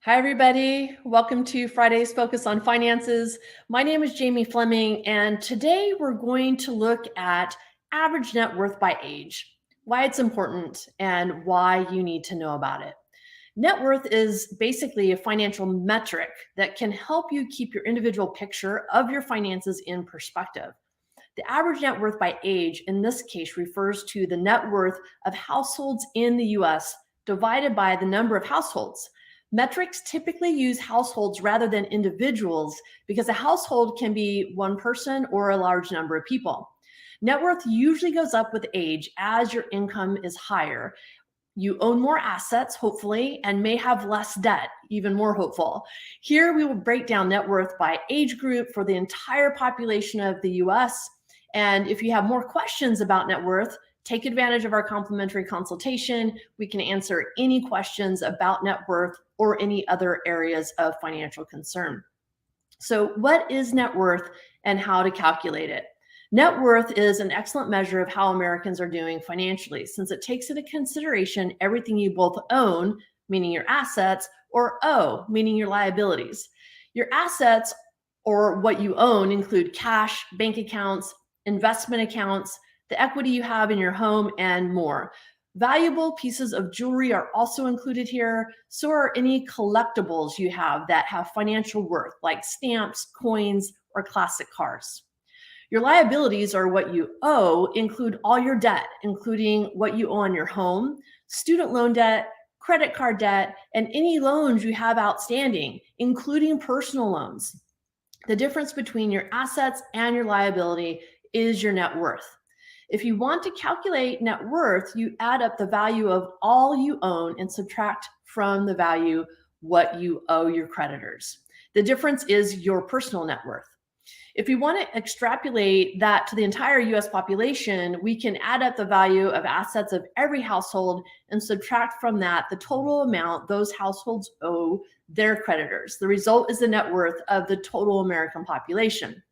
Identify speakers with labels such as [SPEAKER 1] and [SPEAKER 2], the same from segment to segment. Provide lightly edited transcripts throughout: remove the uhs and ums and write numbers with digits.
[SPEAKER 1] Hi, everybody. Welcome to Friday's Focus on Finances. My name is Jamie Fleming, and today we're going to look at average net worth by age, why it's important, and why you need to know about it. Net worth is basically a financial metric that can help you keep your individual picture of your finances in perspective. The average net worth by age in this case refers to the net worth of households in the US divided by the number of households. Metrics typically use households rather than individuals because a household can be one person or a large number of people. Net worth usually goes up with age as your income is higher. You own more assets, hopefully, and may have less debt, even more hopeful. Here we will break down net worth by age group for the entire population of the US. And if you have more questions about net worth, take advantage of our complimentary consultation. We can answer any questions about net worth or any other areas of financial concern. So, what is net worth and how to calculate it? Net worth is an excellent measure of how Americans are doing financially, since it takes into consideration everything you both own, meaning your assets, or owe, meaning your liabilities. Your assets or what you own include cash, bank accounts, investment accounts, the equity you have in your home, and more. Valuable pieces of jewelry are also included here. So are any collectibles you have that have financial worth, like stamps, coins, or classic cars. Your liabilities, or what you owe, include all your debt, including what you owe on your home, student loan debt, credit card debt, and any loans you have outstanding, including personal loans. The difference between your assets and your liability is your net worth. If you want to calculate net worth, you add up the value of all you own and subtract from the value what you owe your creditors. The difference is your personal net worth. If we want to extrapolate that to the entire US population, we can add up the value of assets of every household and subtract from that the total amount those households owe their creditors. The result is the net worth of the total American population.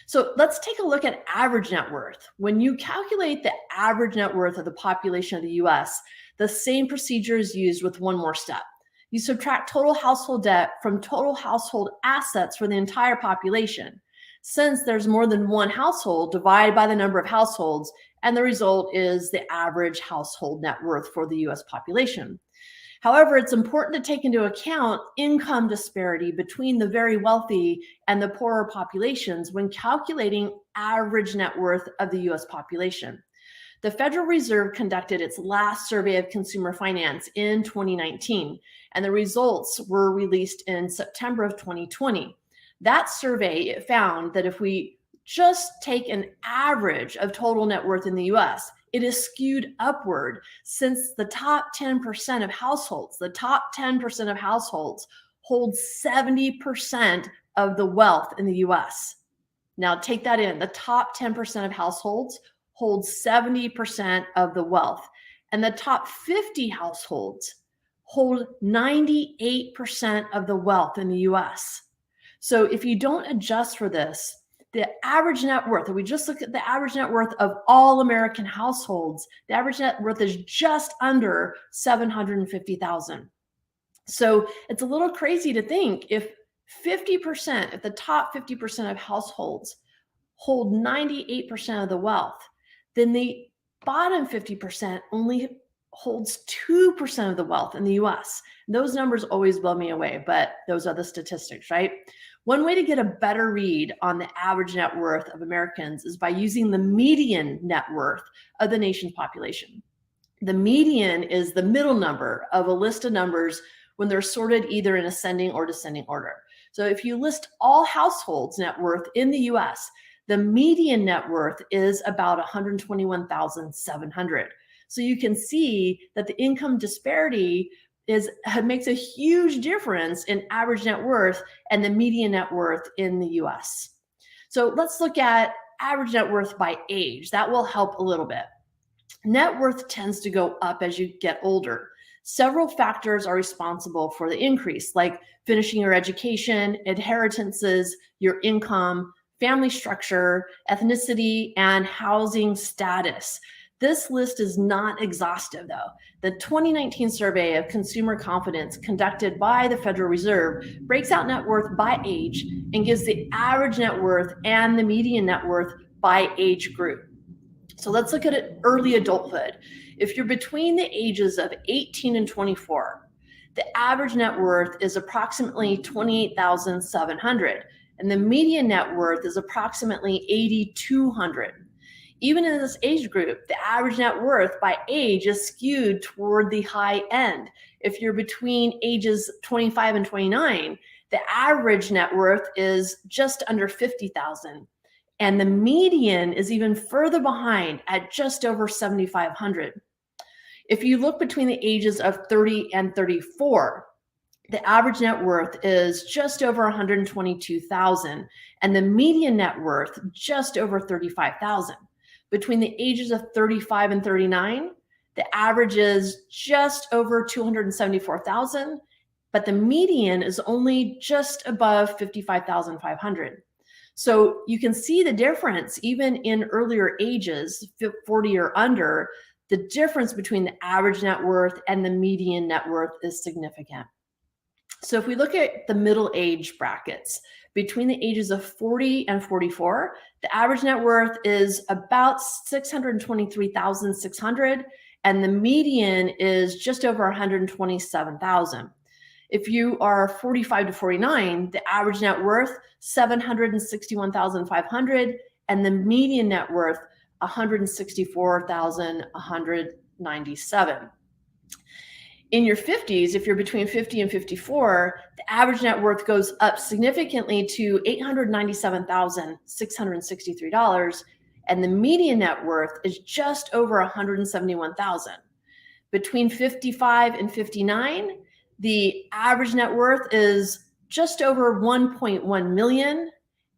[SPEAKER 1] So let's take a look at average net worth. When you calculate the average net worth of the population of the US, the same procedure is used with one more step. You subtract total household debt from total household assets for the entire population. Since there's more than one household, divide by the number of households, and the result is the average household net worth for the US population. However, it's important to take into account income disparity between the very wealthy and the poorer populations when calculating average net worth of the US population. The Federal Reserve conducted its last survey of consumer finance in 2019, and the results were released in September of 2020. That survey found that if we just take an average of total net worth in the US, it is skewed upward since the top 10% of households, hold 70% of the wealth in the US. Now take that in, the top 10% of households hold 70% of the wealth, and the top 50 households hold 98% of the wealth in the US. So if you don't adjust for this, the average net worth, if we just look at the average net worth of all American households, the average net worth is just under $750,000. So it's a little crazy to think if the top 50% of households hold 98% of the wealth, then the bottom 50% only holds 2% of the wealth in the US. Those numbers always blow me away, but those are the statistics, right? One way to get a better read on the average net worth of Americans is by using the median net worth of the nation's population. The median is the middle number of a list of numbers when they're sorted either in ascending or descending order. So if you list all households' net worth in the US, the median net worth is about $121,700. So you can see that the income disparity makes a huge difference in average net worth and the median net worth in the US. So let's look at average net worth by age. That will help a little bit. Net worth tends to go up as you get older. Several factors are responsible for the increase, like finishing your education, inheritances, your income, family structure, ethnicity, and housing status. This list is not exhaustive, though. The 2019 survey of consumer confidence conducted by the Federal Reserve breaks out net worth by age and gives the average net worth and the median net worth by age group. So let's look at it, early adulthood. If you're between the ages of 18 and 24, the average net worth is approximately $28,700, and the median net worth is approximately $8,200. Even in this age group, the average net worth by age is skewed toward the high end. If you're between ages 25 and 29, the average net worth is just under $50,000, and the median is even further behind at just over $7,500. If you look between the ages of 30 and 34, the average net worth is just over $122,000, and the median net worth just over $35,000. Between the ages of 35 and 39, the average is just over $274,000, but the median is only just above $55,500. So you can see the difference even in earlier ages, 40 or under. The difference between the average net worth and the median net worth is significant. So if we look at the middle age brackets, between the ages of 40 and 44, the average net worth is about $623,600, and the median is just over $127,000. If you are 45 to 49, the average net worth $761,500, and the median net worth $164,197. In your 50s, if you're between 50 and 54, the average net worth goes up significantly to $897,663, and the median net worth is just over $171,000. Between 55 and 59, the average net worth is just over $1.1 million,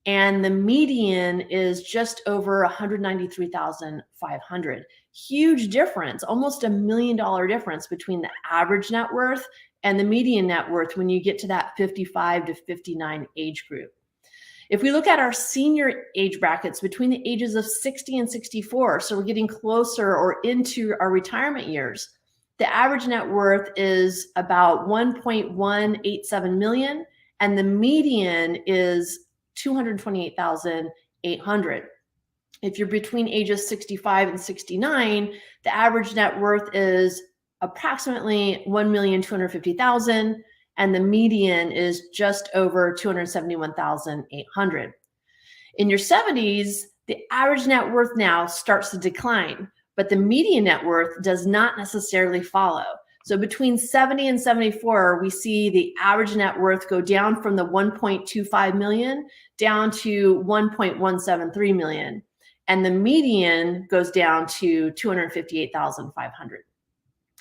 [SPEAKER 1] and the median is just over $193,500. Huge difference, almost $1 million difference between the average net worth and the median net worth when you get to that 55 to 59 age group. If we look at our senior age brackets between the ages of 60 and 64, so we're getting closer or into our retirement years, the average net worth is about $1.187 million, and the median is $228,800. If you're between ages 65 and 69, the average net worth is approximately $1,250,000, and the median is just over $271,800. In your 70s, the average net worth now starts to decline, but the median net worth does not necessarily follow. So between 70 and 74, we see the average net worth go down from the 1.25 million down to 1.173 million. And the median goes down to 258,500.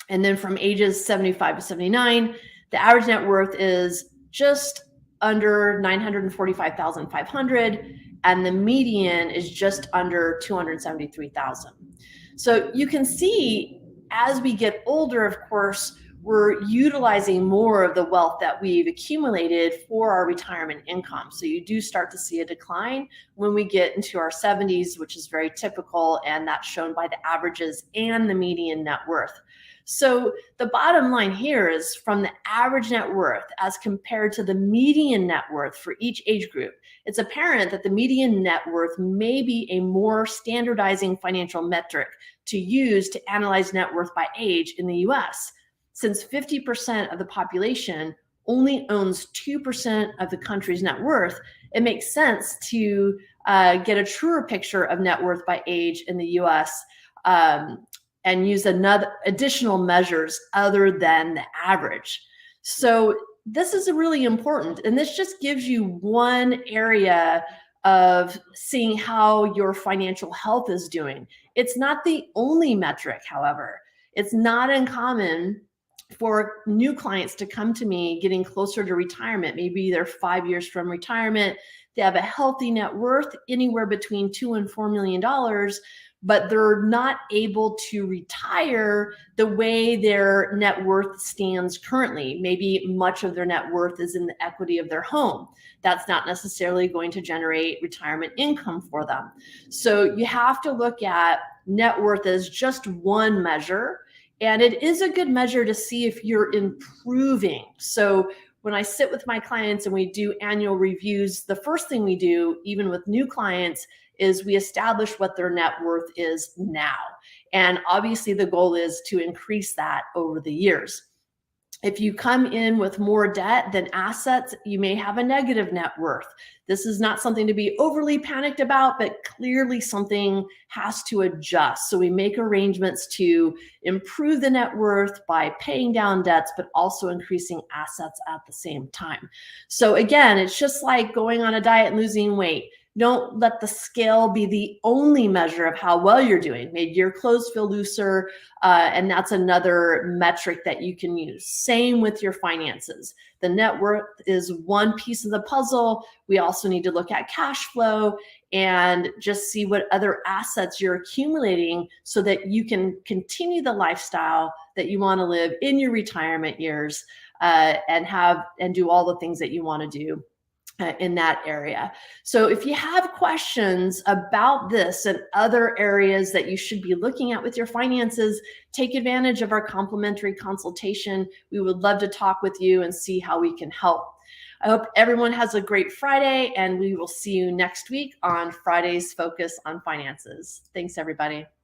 [SPEAKER 1] And then from ages 75 to 79, the average net worth is just under 945,500, and the median is just under 273,000. So you can see as we get older, of course, we're utilizing more of the wealth that we've accumulated for our retirement income. So you do start to see a decline when we get into our 70s, which is very typical, and that's shown by the averages and the median net worth. So the bottom line here is from the average net worth as compared to the median net worth for each age group, it's apparent that the median net worth may be a more standardizing financial metric to use to analyze net worth by age in the US. Since 50% of the population only owns 2% of the country's net worth, it makes sense to get a truer picture of net worth by age in the US and use additional measures other than the average. So this is really important, and this just gives you one area of seeing how your financial health is doing. It's not the only metric, however. It's not uncommon for new clients to come to me getting closer to retirement. Maybe they're 5 years from retirement. They have a healthy net worth anywhere between $2 and $4 million, but they're not able to retire the way their net worth stands currently. Maybe much of their net worth is in the equity of their home. That's not necessarily going to generate retirement income for them. So you have to look at net worth is just one measure, and it is a good measure to see if you're improving. So when I sit with my clients and we do annual reviews, the first thing we do, even with new clients, is we establish what their net worth is now. And obviously the goal is to increase that over the years. If you come in with more debt than assets, you may have a negative net worth. This is not something to be overly panicked about, but clearly something has to adjust. So we make arrangements to improve the net worth by paying down debts, but also increasing assets at the same time. So again, it's just like going on a diet and losing weight. Don't let the scale be the only measure of how well you're doing. Maybe your clothes feel looser, and that's another metric that you can use. Same with your finances. The net worth is one piece of the puzzle. We also need to look at cash flow and just see what other assets you're accumulating so that you can continue the lifestyle that you want to live in your retirement years, and do all the things that you want to do in that area. So if you have questions about this and other areas that you should be looking at with your finances, take advantage of our complimentary consultation. We would love to talk with you and see how we can help. I hope everyone has a great Friday, and we will see you next week on Friday's Focus on Finances. Thanks, everybody.